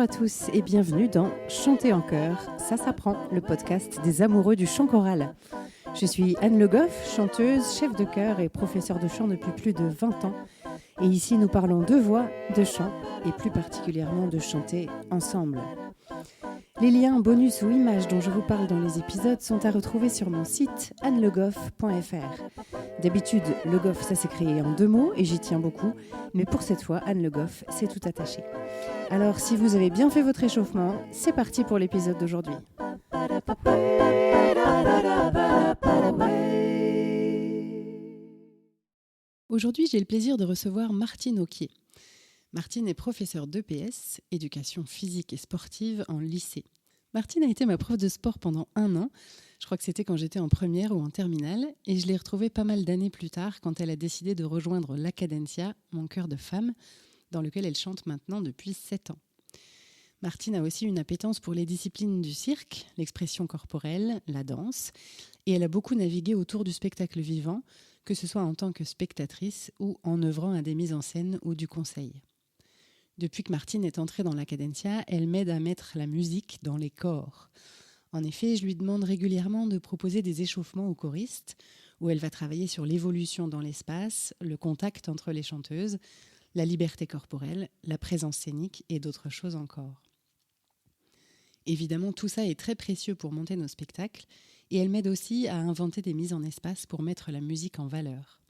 à tous et bienvenue dans Chanter en chœur, ça s'apprend, le podcast des amoureux du chant choral. Je suis Anne Le Goff, chanteuse, chef de chœur et professeure de chant depuis plus de 20 ans. Et ici, nous parlons de voix, de chant et plus particulièrement de chanter ensemble. Les liens, bonus ou images dont je vous parle dans les épisodes sont à retrouver sur mon site annelegoff.fr. D'habitude, Le Goff, ça s'écrit en 2 mots et j'y tiens beaucoup, mais pour cette fois, Anne Le Goff, c'est tout attaché. Alors, si vous avez bien fait votre échauffement, c'est parti pour l'épisode d'aujourd'hui. Aujourd'hui, j'ai le plaisir de recevoir Martine Auquier. Martine est professeure d'EPS, éducation physique et sportive en lycée. Martine a été ma prof de sport pendant 1 an. Je crois que c'était quand j'étais en première ou en terminale. Et je l'ai retrouvée pas mal d'années plus tard quand elle a décidé de rejoindre l'Acadencia, mon chœur de femme, dans lequel elle chante maintenant depuis 7 ans. Martine a aussi une appétence pour les disciplines du cirque, l'expression corporelle, la danse. Et elle a beaucoup navigué autour du spectacle vivant, que ce soit en tant que spectatrice ou en œuvrant à des mises en scène ou du conseil. Depuis que Martine est entrée dans l'Acadencia, elle m'aide à mettre la musique dans les corps. En effet, je lui demande régulièrement de proposer des échauffements aux choristes, où elle va travailler sur l'évolution dans l'espace, le contact entre les chanteuses, la liberté corporelle, la présence scénique et d'autres choses encore. Évidemment, tout ça est très précieux pour monter nos spectacles, et elle m'aide aussi à inventer des mises en espace pour mettre la musique en valeur.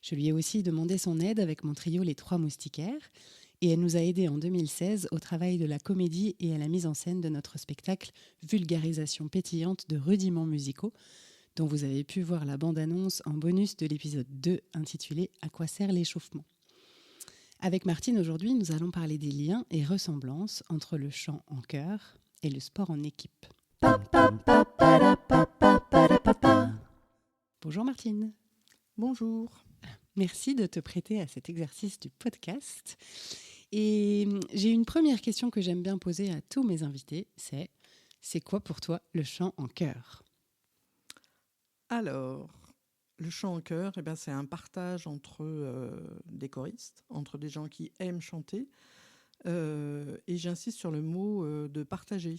Je lui ai aussi demandé son aide avec mon trio Les Trois Moustiquaires, et elle nous a aidés en 2016 au travail de la comédie et à la mise en scène de notre spectacle Vulgarisation pétillante de rudiments musicaux, dont vous avez pu voir la bande-annonce en bonus de l'épisode 2 intitulé « À quoi sert l'échauffement ?» Avec Martine, aujourd'hui, nous allons parler des liens et ressemblances entre le chant en chœur et le sport en équipe. Bonjour Martine. Bonjour. Merci de te prêter à cet exercice du podcast. Et j'ai une première question que j'aime bien poser à tous mes invités, c'est quoi pour toi le chant en chœur ? Alors, le chant en chœur, c'est un partage entre des choristes, entre des gens qui aiment chanter. Et j'insiste sur le mot de partager.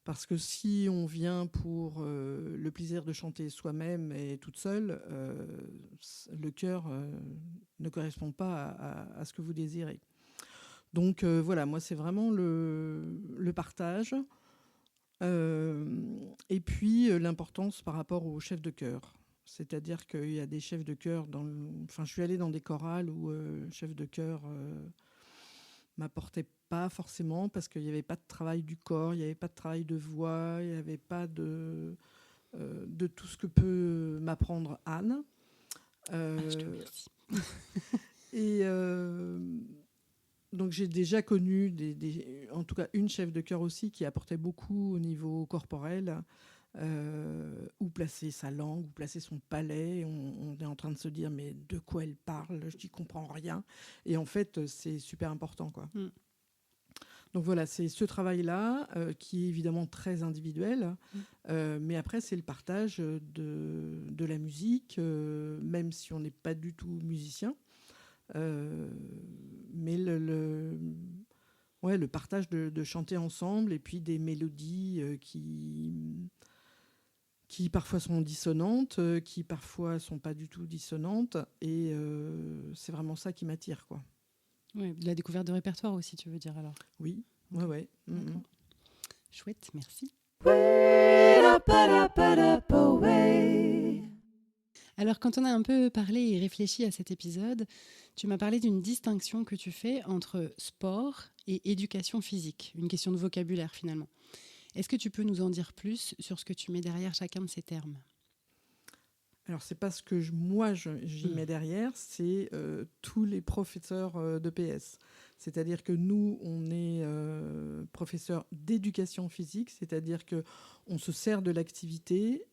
Parce que si on vient pour le plaisir de chanter soi-même et toute seule, le chœur ne correspond pas à ce que vous désirez. Donc voilà, moi c'est vraiment le partage. Et puis l'importance par rapport aux chefs de chœur. C'est-à-dire qu'il y a des chefs de chœur je suis allée dans des chorales où le chef de chœur m'apportait pas forcément parce qu'il n'y avait pas de travail du corps, il n'y avait pas de travail de voix, il n'y avait pas de tout ce que peut m'apprendre Anne. Je te remercie. Et donc j'ai déjà connu en tout cas une chef de chœur aussi qui apportait beaucoup au niveau corporel, où placer sa langue, où placer son palais. On est en train de se dire mais de quoi elle parle, je n'y comprends rien. Et en fait c'est super important quoi. Donc voilà, c'est ce travail-là qui est évidemment très individuel, mais après c'est le partage de la musique, même si on n'est pas du tout musicien. Mais le partage de chanter ensemble et puis des mélodies qui parfois sont dissonantes, qui parfois sont pas du tout dissonantes, et c'est vraiment ça qui m'attire, quoi. Ouais, de la découverte de répertoire aussi, tu veux dire alors ? Oui, okay. ouais. D'accord. Chouette, merci. Alors, quand on a un peu parlé et réfléchi à cet épisode, tu m'as parlé d'une distinction que tu fais entre sport et éducation physique, une question de vocabulaire finalement. Est-ce que tu peux nous en dire plus sur ce que tu mets derrière chacun de ces termes ? Alors, c'est pas ce que j'y mets derrière, c'est tous les professeurs d'EPS. C'est-à-dire que nous, on est professeurs d'éducation physique, c'est-à-dire qu'on se sert de l'activité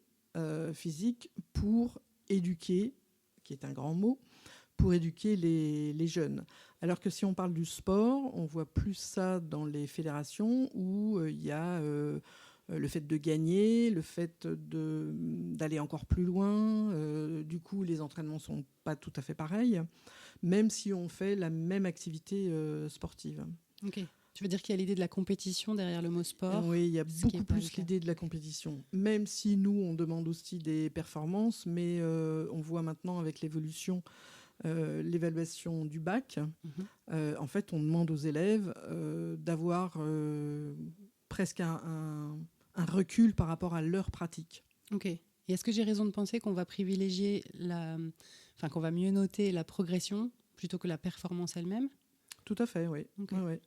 physique pour éduquer, qui est un grand mot, pour éduquer les jeunes. Alors que si on parle du sport, on voit plus ça dans les fédérations où il y a le fait de gagner, le fait d'aller encore plus loin. Du coup, les entraînements ne sont pas tout à fait pareils, même si on fait la même activité sportive. Ok. Tu veux dire qu'il y a l'idée de la compétition derrière le mot sport? Oui, il y a ce qui est beaucoup pas le plus cas. l'idée de la compétition. Même si nous, on demande aussi des performances, mais on voit maintenant avec l'évolution, l'évaluation du bac, Mhm. en fait, on demande aux élèves d'avoir presque un recul par rapport à leur pratique. Ok. Et est-ce que j'ai raison de penser qu'on va privilégier qu'on va mieux noter la progression plutôt que la performance elle-même? Tout à fait, oui. Ok. Ouais, ouais.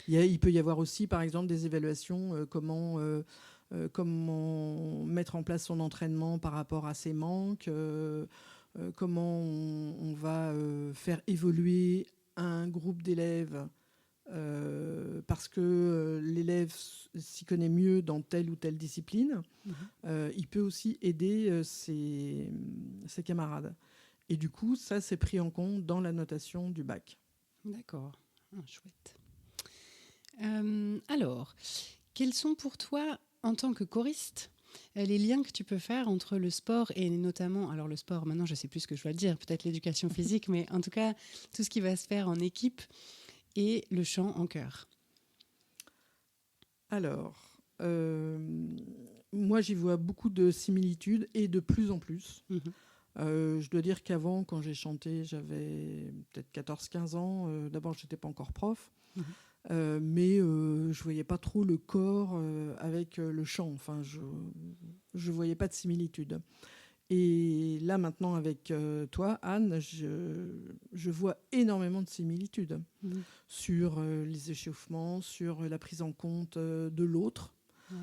Il peut y avoir aussi, par exemple, des évaluations, comment mettre en place son entraînement par rapport à ses manques, comment on va faire évoluer un groupe d'élèves parce que l'élève s'y connaît mieux dans telle ou telle discipline. Mhm. Il peut aussi aider ses camarades. Et du coup, ça, c'est pris en compte dans la notation du bac. D'accord. Ah, chouette. Alors, quels sont pour toi, en tant que choriste, les liens que tu peux faire entre le sport et notamment, alors le sport, maintenant je ne sais plus ce que je dois dire, peut-être l'éducation physique, mais en tout cas, tout ce qui va se faire en équipe et le chant en chœur? Alors, moi, j'y vois beaucoup de similitudes et de plus en plus. Mhm. Je dois dire qu'avant, quand j'ai chanté, j'avais peut-être 14-15 ans. D'abord, je n'étais pas encore prof. Mhm. Mais je ne voyais pas trop le corps avec le chant. Enfin, je ne voyais pas de similitude. Et là, maintenant, avec toi, Anne, je vois énormément de similitudes Mhm. sur les échauffements, sur la prise en compte de l'autre. Ouais.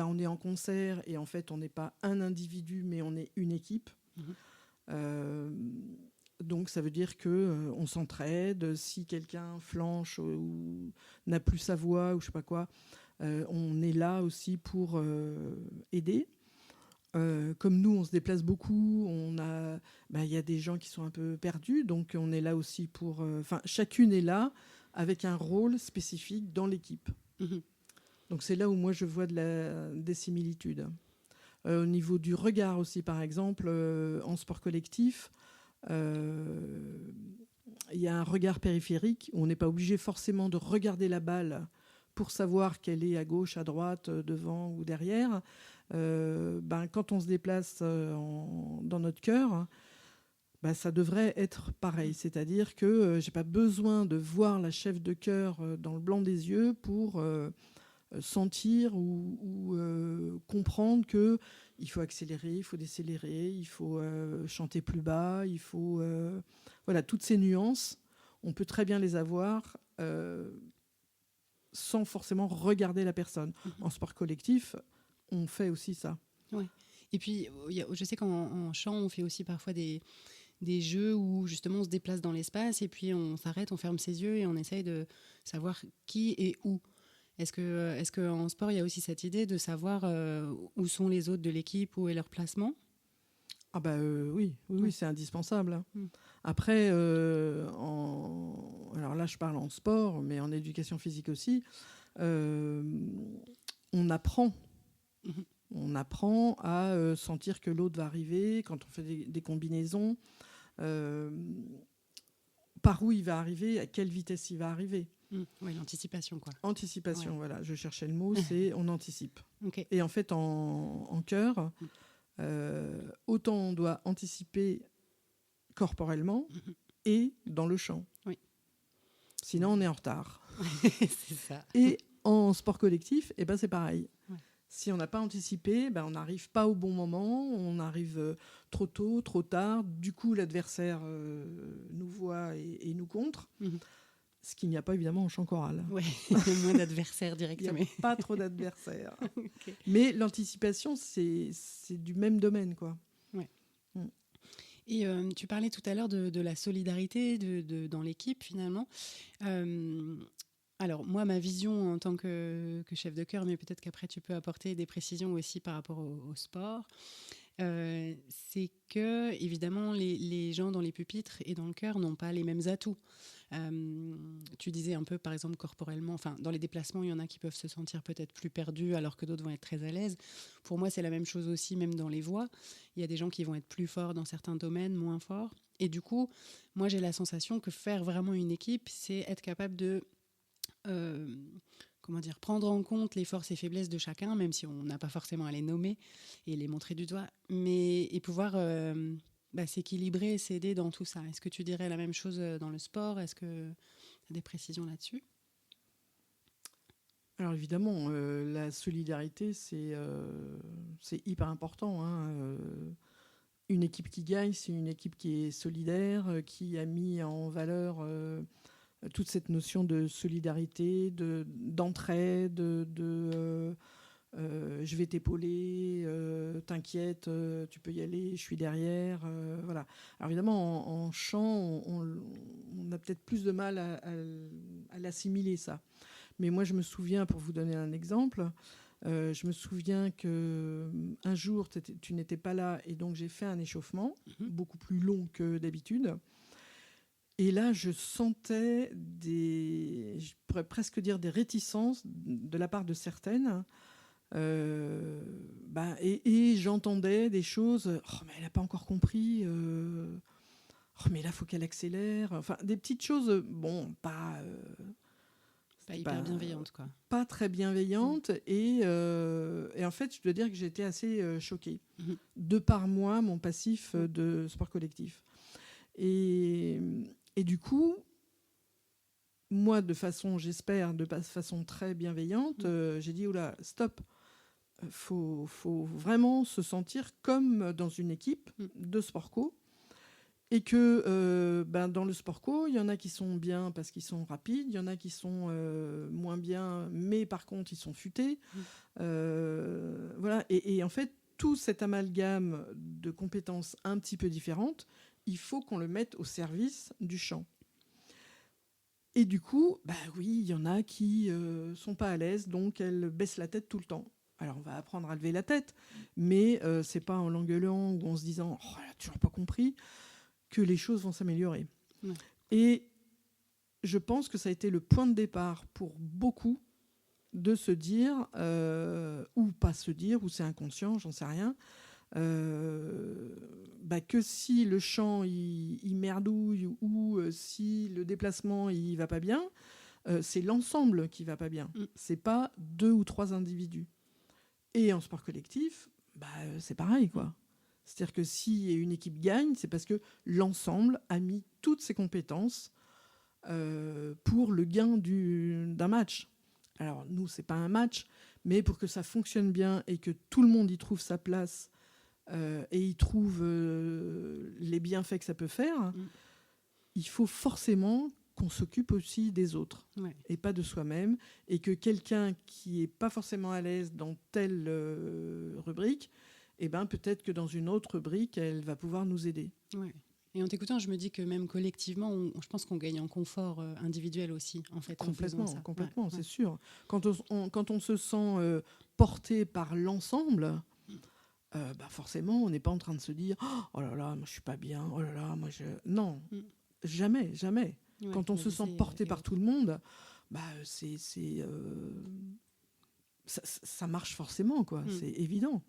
On est en concert et en fait, on n'est pas un individu, mais on est une équipe. Mhm. Euh, Donc ça veut dire que on s'entraide. Si quelqu'un flanche ou n'a plus sa voix ou je sais pas quoi, on est là aussi pour aider. Comme nous, on se déplace beaucoup. Il y a des gens qui sont un peu perdus, donc on est là aussi pour. Chacune est là avec un rôle spécifique dans l'équipe. Mhm. Donc c'est là où moi je vois des similitudes. Au niveau du regard aussi, par exemple, en sport collectif. Il y a un regard périphérique où on n'est pas obligé forcément de regarder la balle pour savoir qu'elle est à gauche, à droite, devant ou derrière. Quand on se déplace dans notre cœur, ça devrait être pareil. C'est-à-dire que j'ai pas besoin de voir la chef de chœur dans le blanc des yeux pour sentir ou comprendre que il faut accélérer, il faut décélérer, il faut chanter plus bas, il faut toutes ces nuances, on peut très bien les avoir sans forcément regarder la personne. En sport collectif, on fait aussi ça. Ouais. Et puis, je sais qu'en chant, on fait aussi parfois des jeux où justement on se déplace dans l'espace et puis on s'arrête, on ferme ses yeux et on essaye de savoir qui est où. Est-ce qu'en sport, il y a aussi cette idée de savoir où sont les autres de l'équipe, où est leur placement? Oui, c'est indispensable. Mm. Après, alors là, je parle en sport, mais en éducation physique aussi, on apprend. Mhm. On apprend à sentir que l'autre va arriver quand on fait des combinaisons. Par où il va arriver, à quelle vitesse il va arriver. Oui, l'anticipation, quoi. Anticipation, Ouais. voilà, je cherchais le mot, c'est on anticipe. Okay. Et en fait, en chœur, autant on doit anticiper corporellement et dans le chant. Oui. Sinon, on est en retard. C'est ça. Et en sport collectif, c'est pareil. Ouais. Si on n'a pas anticipé, on n'arrive pas au bon moment, on arrive trop tôt, trop tard. Du coup, l'adversaire nous voit et nous contre. Ce qu'il n'y a pas évidemment en chant choral. Oui, il y a moins d'adversaires directement. Il n'y a pas trop d'adversaires. Okay. Mais l'anticipation, c'est du même domaine, quoi. Ouais. Et tu parlais tout à l'heure de la solidarité dans l'équipe, finalement. Alors, moi, ma vision en tant que chef de chœur, mais peut-être qu'après, tu peux apporter des précisions aussi par rapport au sport. c'est que, évidemment, les gens dans les pupitres et dans le chœur n'ont pas les mêmes atouts. Tu disais un peu, par exemple, corporellement, enfin, dans les déplacements, il y en a qui peuvent se sentir peut-être plus perdus alors que d'autres vont être très à l'aise. Pour moi, c'est la même chose aussi, même dans les voix. Il y a des gens qui vont être plus forts dans certains domaines, moins forts. Et du coup, moi, j'ai la sensation que faire vraiment une équipe, c'est être capable de euh, prendre en compte les forces et faiblesses de chacun, même si on n'a pas forcément à les nommer et les montrer du doigt, et pouvoir s'équilibrer, s'aider dans tout ça. Est-ce que tu dirais la même chose dans le sport? Est-ce que tu as des précisions là-dessus? Alors évidemment, la solidarité, c'est hyper important, hein. Une équipe qui gagne, c'est une équipe qui est solidaire, qui a mis en valeur toute cette notion de solidarité, d'entraide, je vais t'épauler, t'inquiète, tu peux y aller, je suis derrière. Voilà. Alors évidemment, en chant, on a peut-être plus de mal à l'assimiler, ça. Mais moi, je me souviens, pour vous donner un exemple, je me souviens qu'un jour, tu n'étais pas là, et donc j'ai fait un échauffement, beaucoup plus long que d'habitude. Et là, je sentais je pourrais presque dire des réticences de la part de certaines. Et j'entendais des choses. Oh, mais elle n'a pas encore compris. Oh, mais là, il faut qu'elle accélère. Enfin, des petites choses, bon, pas hyper bienveillante, quoi. Pas très bienveillante. Et en fait, je dois dire que j'étais assez choquée. De par moi, mon passif de sport collectif. Et du coup, moi, j'espère, de façon très bienveillante, j'ai dit, oula, stop. Faut vraiment se sentir comme dans une équipe de sport co. Et que dans le sport co, il y en a qui sont bien parce qu'ils sont rapides, il y en a qui sont moins bien, mais par contre, ils sont futés. Voilà. Et en fait, tout cet amalgame de compétences un petit peu différentes, il faut qu'on le mette au service du chant. Et du coup, oui, il y en a qui sont pas à l'aise, donc elles baissent la tête tout le temps. Alors, on va apprendre à lever la tête, mais c'est pas en l'engueulant ou en se disant « Oh, elle a toujours pas compris » que les choses vont s'améliorer. Ouais. Et je pense que ça a été le point de départ pour beaucoup de se dire, ou pas se dire, ou c'est inconscient, j'en sais rien, que si le chant il merdouille ou si le déplacement il va pas bien, c'est l'ensemble qui va pas bien. C'est pas 2 ou 3 individus. Et en sport collectif, c'est pareil, quoi. C'est-à-dire que si une équipe gagne, c'est parce que l'ensemble a mis toutes ses compétences pour le gain d'un match. Alors nous, c'est pas un match, mais pour que ça fonctionne bien et que tout le monde y trouve sa place et y trouve les bienfaits que ça peut faire, il faut forcément qu'on s'occupe aussi des autres et pas de soi-même, et que quelqu'un qui n'est pas forcément à l'aise dans telle rubrique, peut-être que dans une autre rubrique, elle va pouvoir nous aider. Ouais. Et en t'écoutant, je me dis que même collectivement, je pense qu'on gagne en confort individuel aussi, en fait. Complètement, ça. complètement, c'est sûr. Quand on se sent porté par l'ensemble, forcément, on n'est pas en train de se dire « Oh là là, moi je suis pas bien, oh là là, moi je... » Non, jamais, jamais. Ouais, quand on se sent porté par tout le monde, ça marche forcément, quoi. C'est évident.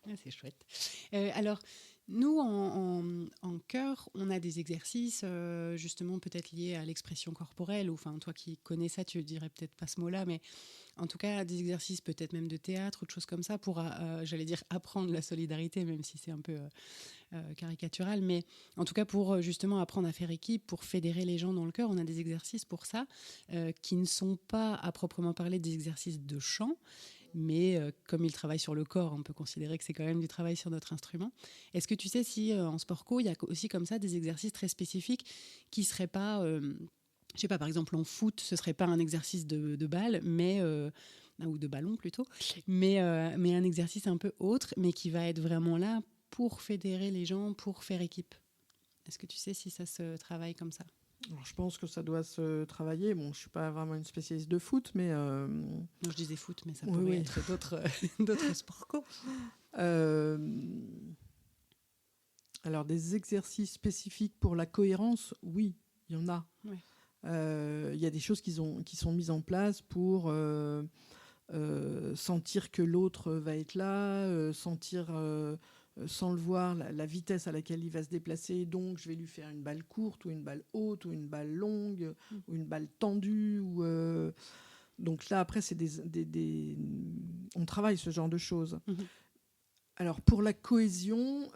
Ouais, c'est chouette. Alors, nous, en chœur, on a des exercices, justement, peut-être liés à l'expression corporelle, ou enfin, toi qui connais ça, tu dirais peut-être pas ce mot-là, mais en tout cas, des exercices peut-être même de théâtre ou de choses comme ça pour, j'allais dire, apprendre la solidarité, même si c'est un peu caricatural, mais en tout cas pour justement apprendre à faire équipe, pour fédérer les gens dans le chœur, on a des exercices pour ça, qui ne sont pas à proprement parler des exercices de chant, mais comme il travaille sur le corps, on peut considérer que c'est quand même du travail sur notre instrument. Est-ce que tu sais si en sport co, il y a aussi comme ça des exercices très spécifiques qui ne seraient pas, je sais pas, par exemple en foot, ce ne serait pas un exercice de balle, mais, ou de ballon plutôt, mais un exercice un peu autre, mais qui va être vraiment là pour fédérer les gens, pour faire équipe. Est-ce que tu sais si ça se travaille comme ça ? Alors, je pense que ça doit se travailler. Bon, je ne suis pas vraiment une spécialiste de foot, mais... Non, je disais foot, mais ça pourrait être d'autres sports co. Euh, alors, des exercices spécifiques pour la cohérence, oui, il y en a. Ouais. Il y a des choses qui sont mises en place pour sentir que l'autre va être là, sentir sans le voir la vitesse à laquelle il va se déplacer. Donc, je vais lui faire une balle courte ou une balle haute ou une balle longue ou une balle tendue. Donc là, après, c'est on travaille ce genre de choses. Mhm. Alors, pour la cohésion,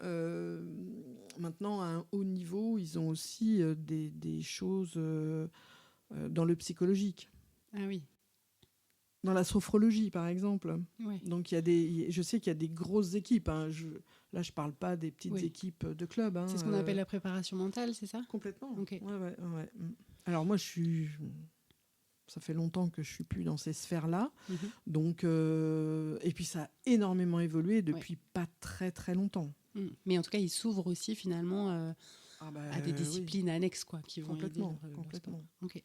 maintenant, à un haut niveau, ils ont aussi des choses dans le psychologique. Ah oui. Dans la sophrologie, par exemple. Ouais. Donc, je sais qu'il y a des grosses équipes. Là, je ne parle pas des petites équipes de club. C'est ce qu'on appelle la préparation mentale, c'est ça ? Complètement. Okay. Ouais. Alors, moi, ça fait longtemps que je ne suis plus dans ces sphères-là. Mm-hmm. Donc, et puis, ça a énormément évolué depuis pas très, très longtemps. Mais en tout cas, ils s'ouvrent aussi, finalement, à des disciplines annexes, quoi, qui vont complètement. Ok.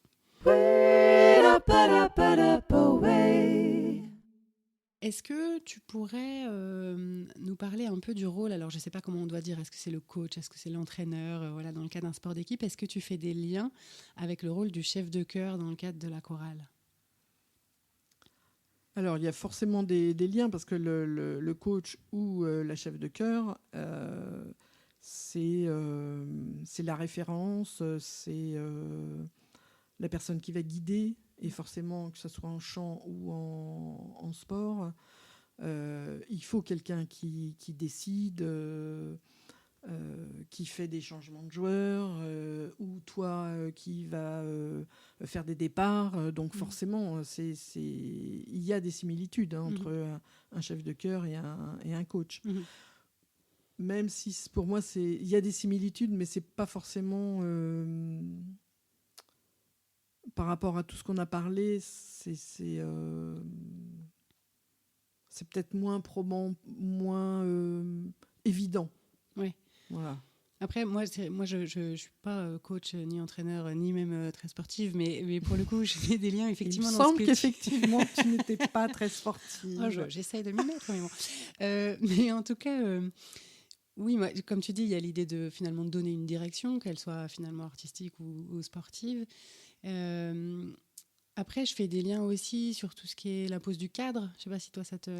Est-ce que tu pourrais nous parler un peu du rôle ? Alors, je ne sais pas comment on doit dire. Est-ce que c'est le coach ? Est-ce que c'est l'entraîneur ? Voilà, dans le cas d'un sport d'équipe, est-ce que tu fais des liens avec le rôle du chef de chœur dans le cadre de la chorale ? Alors, il y a forcément des liens parce que le coach ou la chef de chœur, c'est la référence, c'est la personne qui va guider. Et forcément, que ce soit en chant ou en sport, il faut quelqu'un qui décide, qui fait des changements de joueurs, ou toi qui va faire des départs. Donc forcément, il y a des similitudes entre un chef de chœur et un coach. Même si pour moi, il y a des similitudes, mais c'est pas forcément... par rapport à tout ce qu'on a parlé, c'est peut-être moins probant, moins évident. Oui. Voilà. Après, moi je suis pas coach ni entraîneur ni même très sportive, mais pour le coup, je fais des liens effectivement. Il me semble qu'effectivement, tu n'étais pas très sportive. J'essaye de m'y mettre, mais bon. Mais en tout cas, oui, moi, comme tu dis, il y a l'idée de finalement donner une direction, qu'elle soit finalement artistique ou sportive. Après, je fais des liens aussi sur tout ce qui est la pose du cadre. Je ne sais pas si toi, ça te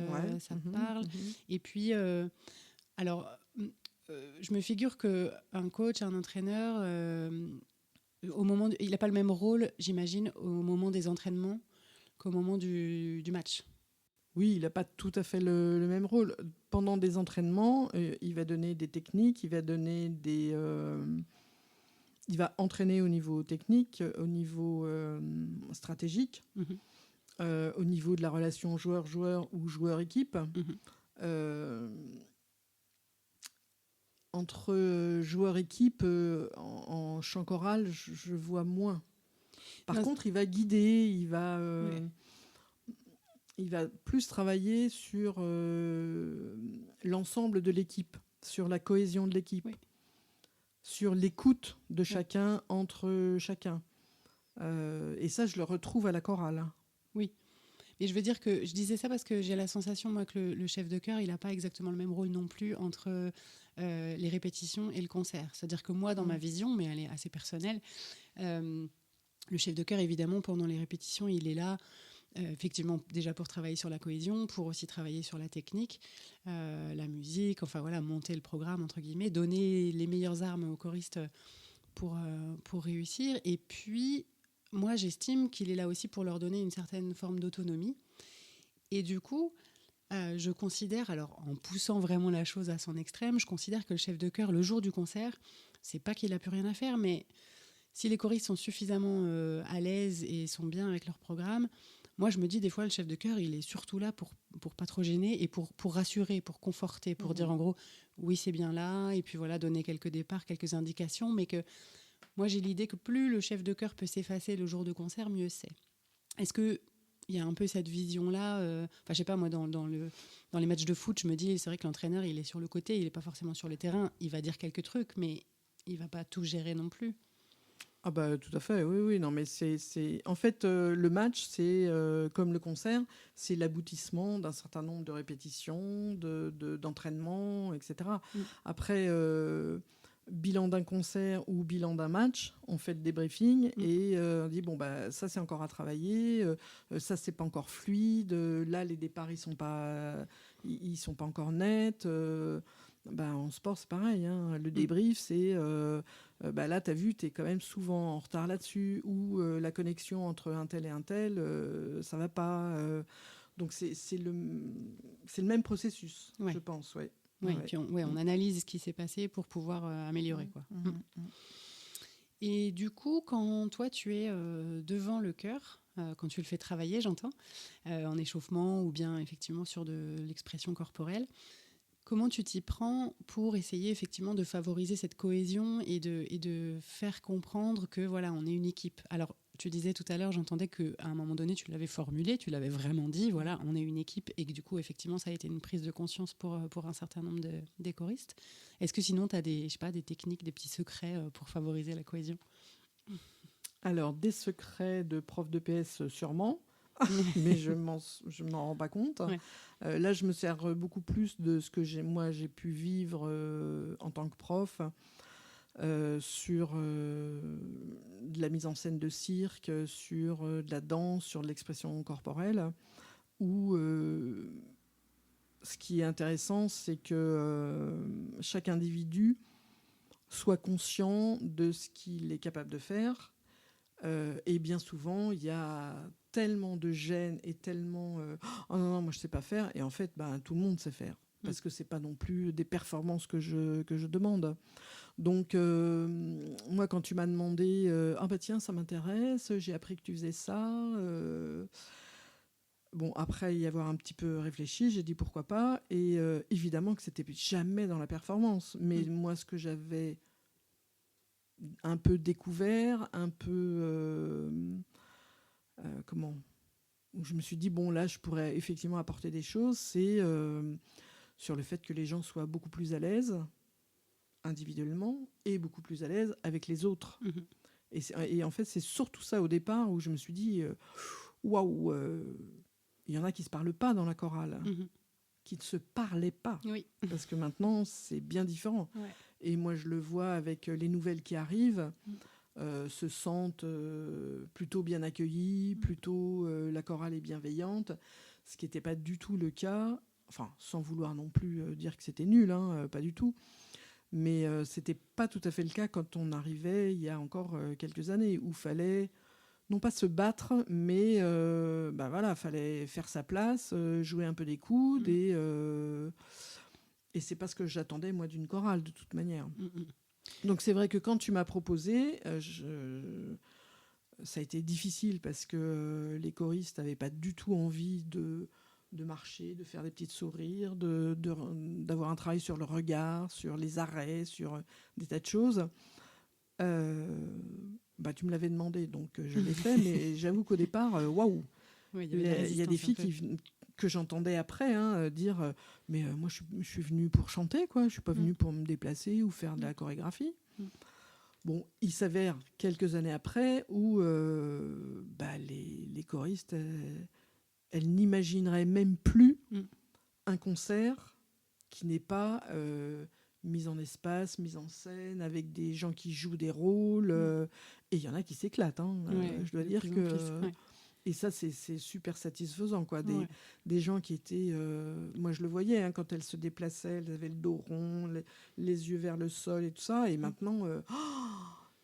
parle. Et puis, alors, je me figure qu'un coach, un entraîneur, il n'a pas le même rôle, j'imagine, au moment des entraînements qu'au moment du match. Oui, il n'a pas tout à fait le même rôle. Pendant des entraînements, il va donner des techniques, il va donner il va entraîner au niveau technique, au niveau stratégique, au niveau de la relation joueur-joueur ou joueur-équipe. Entre joueur-équipe, en chant choral, je vois moins. Par contre, il va guider, il va plus travailler sur l'ensemble de l'équipe, sur la cohésion de l'équipe. Oui. Sur l'écoute de chacun, entre chacun. Et ça, je le retrouve à la chorale. Oui. Et je veux dire que je disais ça parce que j'ai la sensation, moi, que le chef de chœur, il n'a pas exactement le même rôle non plus entre les répétitions et le concert. C'est-à-dire que moi, dans ma vision, mais elle est assez personnelle, le chef de chœur, évidemment, pendant les répétitions, il est là, effectivement, déjà pour travailler sur la cohésion, pour aussi travailler sur la technique, la musique, enfin voilà, monter le programme, entre guillemets, donner les meilleures armes aux choristes pour réussir. Et puis, moi, j'estime qu'il est là aussi pour leur donner une certaine forme d'autonomie. Et du coup, je considère, alors en poussant vraiment la chose à son extrême, je considère que le chef de chœur, le jour du concert, c'est pas qu'il n'a plus rien à faire, mais si les choristes sont suffisamment à l'aise et sont bien avec leur programme, moi, je me dis, des fois, le chef de chœur, il est surtout là pour pas trop gêner et pour rassurer, pour conforter, pour dire en gros, oui, c'est bien là, et puis voilà, donner quelques départs, quelques indications, mais que moi, j'ai l'idée que plus le chef de chœur peut s'effacer le jour de concert, mieux c'est. Est-ce qu'il y a un peu cette vision-là je sais pas, moi, dans les matchs de foot, je me dis, c'est vrai que l'entraîneur, il est sur le côté, il n'est pas forcément sur le terrain, il va dire quelques trucs, mais il ne va pas tout gérer non plus. Ah bah tout à fait, oui, oui. Non, mais en fait, le match, c'est comme le concert, c'est l'aboutissement d'un certain nombre de répétitions, d'entraînements, etc. Mm. Après, bilan d'un concert ou bilan d'un match, on fait le débriefing Mm. et on dit bon bah ça c'est encore à travailler, ça c'est pas encore fluide, là les départs ils sont pas encore nets. Bah, en sport, c'est pareil. Hein. Le débrief, c'est bah, là, tu as vu, tu es quand même souvent en retard là-dessus, ou la connexion entre un tel et un tel, ça va pas. Donc, c'est le même processus, Ouais. je pense. Ouais. Ouais, Ouais. puis on analyse ce qui s'est passé pour pouvoir améliorer, quoi. Et du coup, quand toi, tu es devant le chœur, quand tu le fais travailler, j'entends, en échauffement ou bien effectivement sur de l'expression corporelle, comment tu t'y prends pour essayer effectivement de favoriser cette cohésion et de faire comprendre que voilà, on est une équipe. Alors, tu disais tout à l'heure, j'entendais qu'à un moment donné, tu l'avais formulé, tu l'avais vraiment dit, voilà, on est une équipe, et que du coup, effectivement, ça a été une prise de conscience pour un certain nombre des choristes. Est-ce que sinon, tu as des, je sais pas, des techniques, des petits secrets pour favoriser la cohésion? Alors, des secrets de prof de PS, sûrement. Mais je m'en rends pas compte. Ouais. Là, je me sers beaucoup plus de ce que j'ai pu vivre en tant que prof sur de la mise en scène de cirque, sur de la danse, sur de l'expression corporelle, où ce qui est intéressant, c'est que chaque individu soit conscient de ce qu'il est capable de faire. Et bien souvent, il y a tellement de gêne et tellement oh non, non, moi je sais pas faire. Et en fait, ben, tout le monde sait faire. Parce que c'est pas non plus des performances que je demande. Donc, moi, quand tu m'as demandé ah bah tiens, ça m'intéresse, j'ai appris que tu faisais ça. Bon, après y avoir un petit peu réfléchi, j'ai dit pourquoi pas. Et évidemment que c'était jamais dans la performance. Mais moi, ce que j'avais un peu découvert, un peu comment, où je me suis dit bon là je pourrais effectivement apporter des choses, c'est sur le fait que les gens soient beaucoup plus à l'aise individuellement et beaucoup plus à l'aise avec les autres. Et en fait c'est surtout ça au départ où je me suis dit waouh, il y en a qui se parlent pas dans la chorale, qui ne se parlaient pas, Oui. parce que maintenant c'est bien différent. Ouais. Et moi je le vois avec les nouvelles qui arrivent. Se sentent plutôt bien accueillis, plutôt la chorale est bienveillante, ce qui n'était pas du tout le cas, enfin sans vouloir non plus dire que c'était nul, hein, pas du tout, mais c'était pas tout à fait le cas quand on arrivait il y a encore quelques années, où fallait non pas se battre, mais bah voilà, fallait faire sa place, jouer un peu des coudes, et c'est pas ce que j'attendais moi d'une chorale de toute manière. Donc c'est vrai que quand tu m'as proposé, ça a été difficile parce que les choristes n'avaient pas du tout envie de marcher, de faire des petits sourires, d'avoir un travail sur le regard, sur les arrêts, sur des tas de choses. Bah, tu me l'avais demandé, donc je l'ai fait, mais j'avoue qu'au départ, waouh, Oui, il y a des filles que j'entendais après dire mais moi je suis venue pour chanter, quoi, je suis pas venue pour me déplacer ou faire de la chorégraphie. Bon, il s'avère quelques années après où bah, les choristes elles n'imagineraient même plus un concert qui n'est pas mise en espace, mise en scène, avec des gens qui jouent des rôles, et il y en a qui s'éclatent, hein, je dois dire que ouais. Et ça, c'est super satisfaisant, quoi. Des gens qui étaient... moi, je le voyais, hein, quand elles se déplaçaient, elles avaient le dos rond, les yeux vers le sol et tout ça. Et maintenant,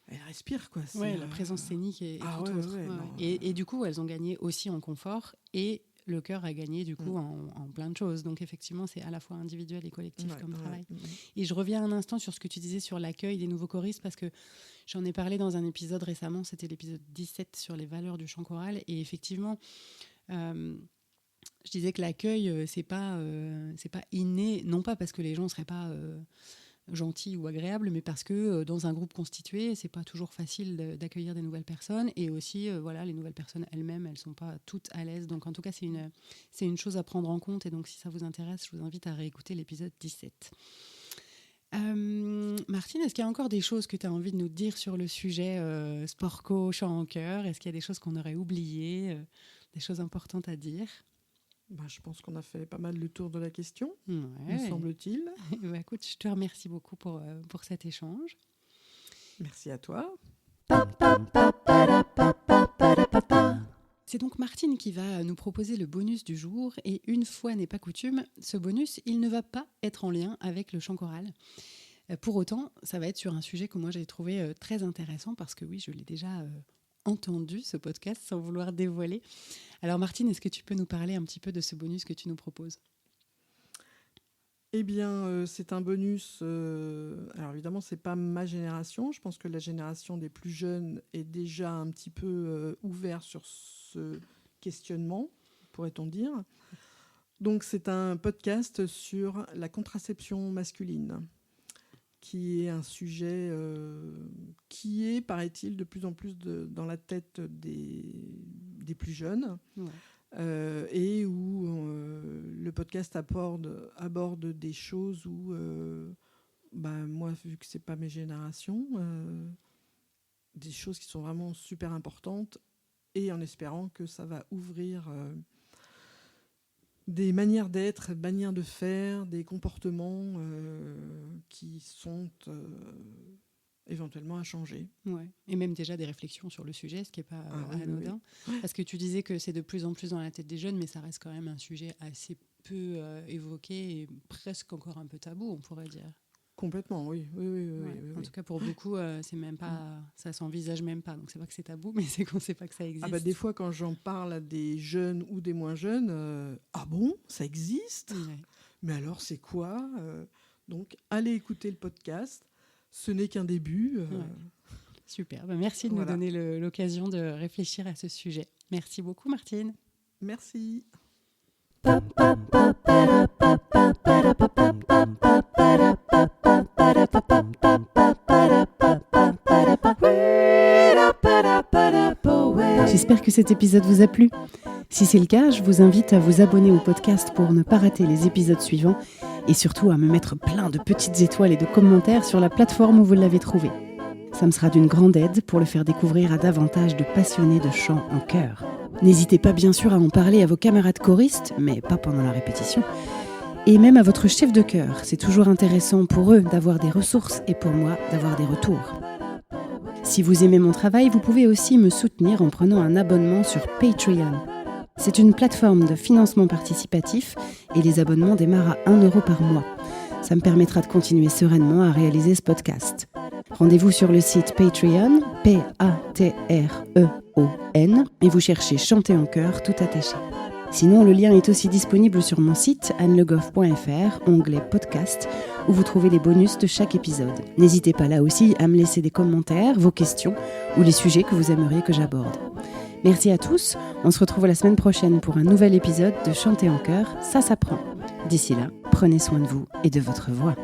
elles respirent, quoi. Ouais, la présence scénique est tout autre. Ouais, Ouais. non, Et du coup, elles ont gagné aussi en confort, et le chœur a gagné du coup en plein de choses. Donc effectivement, c'est à la fois individuel et collectif comme travail. Et je reviens un instant sur ce que tu disais sur l'accueil des nouveaux choristes, parce que j'en ai parlé dans un épisode récemment, c'était l'épisode 17 sur les valeurs du chant choral. Et effectivement, je disais que l'accueil, c'est pas inné, non pas parce que les gens ne seraient pas gentils ou agréables, mais parce que dans un groupe constitué, c'est pas toujours facile d'accueillir des nouvelles personnes. Et aussi, voilà, les nouvelles personnes elles-mêmes, elles sont pas toutes à l'aise. Donc en tout cas, c'est une chose à prendre en compte. Et donc si ça vous intéresse, je vous invite à réécouter l'épisode 17. Martine, est-ce qu'il y a encore des choses que tu as envie de nous dire sur le sujet sport co, chant en chœur? Est-ce qu'il y a des choses qu'on aurait oubliées, des choses importantes à dire? Je pense qu'on a fait pas mal le tour de la question, Ouais. me semble-t-il. Écoute, je te remercie beaucoup pour cet échange. Merci à toi. C'est donc Martine qui va nous proposer le bonus du jour. Et une fois n'est pas coutume, ce bonus, il ne va pas être en lien avec le chant choral. Pour autant, ça va être sur un sujet que moi j'ai trouvé très intéressant parce que oui, je l'ai déjà entendu, ce podcast, sans vouloir dévoiler. Alors Martine, est-ce que tu peux nous parler un petit peu de ce bonus que tu nous proposes ? Eh bien, c'est un bonus. Alors évidemment, c'est pas ma génération. Je pense que la génération des plus jeunes est déjà un petit peu ouverte sur ce questionnement, pourrait-on dire. Donc, c'est un podcast sur la contraception masculine, qui est un sujet qui est, paraît-il, de plus en plus dans la tête des plus jeunes. Ouais. Et où le podcast aborde des choses où, moi, vu que c'est pas mes générations, des choses qui sont vraiment super importantes, et en espérant que ça va ouvrir des manières d'être, manières de faire, des comportements qui sont éventuellement à changer. Ouais. Et même déjà des réflexions sur le sujet, ce qui n'est pas anodin. Oui. Parce que tu disais que c'est de plus en plus dans la tête des jeunes, mais ça reste quand même un sujet assez peu évoqué et presque encore un peu tabou, on pourrait dire. Complètement, oui. En tout cas, pour beaucoup, c'est même pas, ça s'envisage même pas. Donc, c'est pas que c'est tabou, mais c'est qu'on ne sait pas que ça existe. Des fois, quand j'en parle à des jeunes ou des moins jeunes, ah bon, ça existe ? Mais alors, c'est quoi ? Donc, allez écouter le podcast. Ce n'est qu'un début. Super. Merci de nous donner l'occasion de réfléchir à ce sujet. Merci beaucoup, Martine. Merci. J'espère que cet épisode vous a plu. Si c'est le cas, je vous invite à vous abonner au podcast pour ne pas rater les épisodes suivants et surtout à me mettre plein de petites étoiles et de commentaires sur la plateforme où vous l'avez trouvé. Ça me sera d'une grande aide pour le faire découvrir à davantage de passionnés de chant en chœur. N'hésitez pas bien sûr à en parler à vos camarades choristes, mais pas pendant la répétition, et même à votre chef de chœur. C'est toujours intéressant pour eux d'avoir des ressources et pour moi d'avoir des retours. Si vous aimez mon travail, vous pouvez aussi me soutenir en prenant un abonnement sur Patreon. C'est une plateforme de financement participatif et les abonnements démarrent à 1 € par mois. Ça me permettra de continuer sereinement à réaliser ce podcast. Rendez-vous sur le site Patreon, Patreon, et vous cherchez Chanter en chœur tout attaché. Sinon, le lien est aussi disponible sur mon site annelegoff.fr, onglet podcast, où vous trouvez les bonus de chaque épisode. N'hésitez pas là aussi à me laisser des commentaires, vos questions ou les sujets que vous aimeriez que j'aborde. Merci à tous, on se retrouve la semaine prochaine pour un nouvel épisode de Chanter en chœur, ça s'apprend. D'ici là, prenez soin de vous et de votre voix.